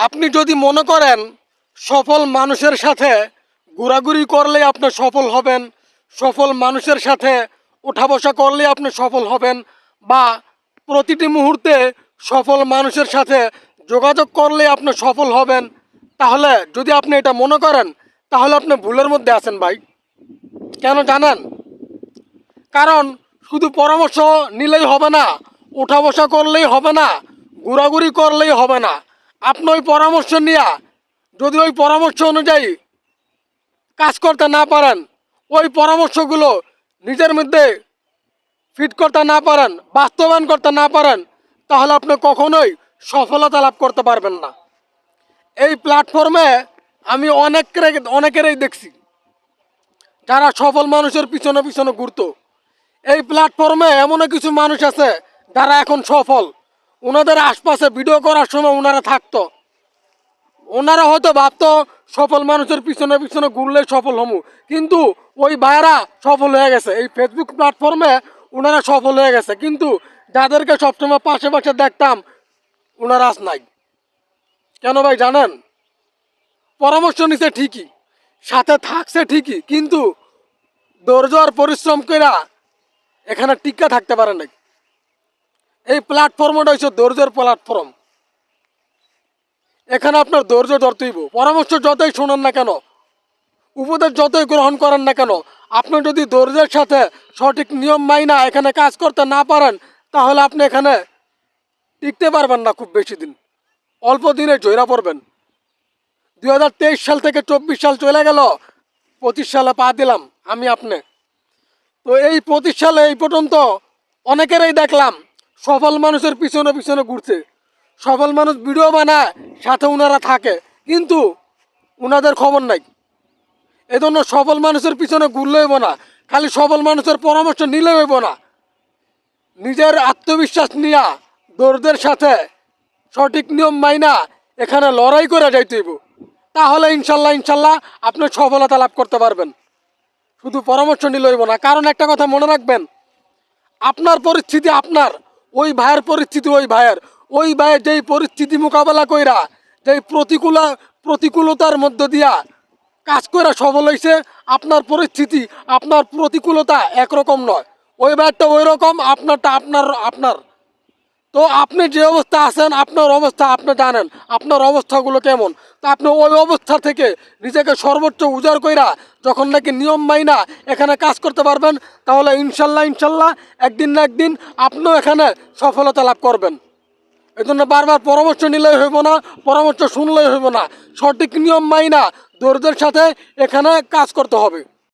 আপনি যদি মনে করেন সফল মানুষের সাথে ঘোরাঘুরি করলেই আপনি সফল হবেন, সফল মানুষের সাথে ওঠা বসা করলেই আপনি সফল হবেন, বা প্রতিটি মুহূর্তে সফল মানুষের সাথে যোগাযোগ করলেই আপনি সফল হবেন, তাহলে যদি আপনি এটা মনে করেন তাহলে আপনি ভুলের মধ্যে আছেন ভাই। কেন জানেন? কারণ শুধু পরামর্শ নিলেই হবে না, ওঠা বসা করলেই হবে না, ঘোরাঘুরি করলেই হবে না। আপনি ওই পরামর্শ নিয়ে যদি ওই পরামর্শ অনুযায়ী কাজ করতে না পারেন, ওই পরামর্শগুলো নিজের মধ্যে ফিট করতে না পারেন, বাস্তবায়ন করতে না পারেন, তাহলে আপনি কখনোই সফলতা লাভ করতে পারবেন না। এই প্ল্যাটফর্মে আমি অনেকেরই দেখছি যারা সফল মানুষের পিছনে পিছনে ঘুরতো। এই প্ল্যাটফর্মে এমনও কিছু মানুষ আছে যারা এখন সফল। ওনাদের আশপাশে ভিডিও করার সময় ওনারা থাকতো, ওনারা হয়তো ভাবতো সফল মানুষের পিছনে পিছনে ঘুরলে সফল হমু, কিন্তু ওই ভাইয়েরা সফল হয়ে গেছে। এই ফেসবুক প্ল্যাটফর্মে ওনারা সফল হয়ে গেছে, কিন্তু যাদেরকে সবসময় পাশে পাশে দেখতাম ওনারা আজ নাই। কেন ভাই জানেন? পরামর্শ নিছে ঠিকই, সাথে থাকছে ঠিকই, কিন্তু ধৈর্য আর পরিশ্রম করে এখানে টিকা থাকতে পারে নাই। এই প্ল্যাটফর্মটা হচ্ছে ধৈর্যের প্ল্যাটফর্ম। এখানে আপনার ধৈর্য ধরতেইব। পরামর্শ যতই শোনেন না কেন, উপদেশ যতই গ্রহণ করেন না কেন, আপনি যদি ধৈর্যের সাথে সঠিক নিয়ম মাইনা এখানে কাজ করতে না পারেন, তাহলে আপনি এখানে টিকতে পারবেন না খুব বেশি দিন। অল্প দিনে জয়রা পড়বেন। 2023 সাল থেকে 24 সাল চলে গেল, 25 সালে পা দিলাম আমি আপনি। তো এই 25 সালে এই পর্যন্ত অনেকেরই দেখলাম সফল মানুষের পিছনে পিছনে ঘুরছে। সফল মানুষ ভিডিও বানায়, সাথে ওনারা থাকে, কিন্তু ওনাদের খবর নাই। এজন্য সফল মানুষের পিছনে ঘুরলে হইব না, খালি সফল মানুষের পরামর্শ নিলে হইব না। নিজের আত্মবিশ্বাস নিয়া দৌড়দের সাথে সঠিক নিয়ম মাইনা এখানে লড়াই করে যাইতে হইব। তাহলে ইনশাল্লাহ ইনশাল্লাহ আপনি সফলতা লাভ করতে পারবেন। শুধু পরামর্শ নিলে হইব না। কারণ একটা কথা মনে রাখবেন, আপনার পরিস্থিতি আপনার, ওই ভাইয়ের পরিস্থিতি ওই ভাইয়ের যেই পরিস্থিতি মোকাবেলা কইরা, যেই প্রতিকূলতার মধ্য দিয়া কাজ করে সফল হয়েছে, আপনার পরিস্থিতি আপনার প্রতিকূলতা একরকম নয়। ওই ভাইয়েরটা ওই রকম, আপনারটা আপনার। তো আপনি যে অবস্থা আছেন, আপনার অবস্থা আপনি জানেন, আপনার অবস্থাগুলো কেমন। তো আপনি ওই অবস্থা থেকে নিজেকে সর্বোচ্চ উজাড় কইরা যখন নাকি নিয়ম মাইনা এখানে কাজ করতে পারবেন, তাহলে ইনশাল্লাহ ইনশাল্লাহ একদিন না একদিন আপনিও এখানে সফলতা লাভ করবেন। এই জন্য বারবার পরামর্শ নিলেই হইব না, পরামর্শ শুনলেই হইব না, সঠিক নিয়ম মাইনা ধৈর্যের সাথে এখানে কাজ করতে হবে।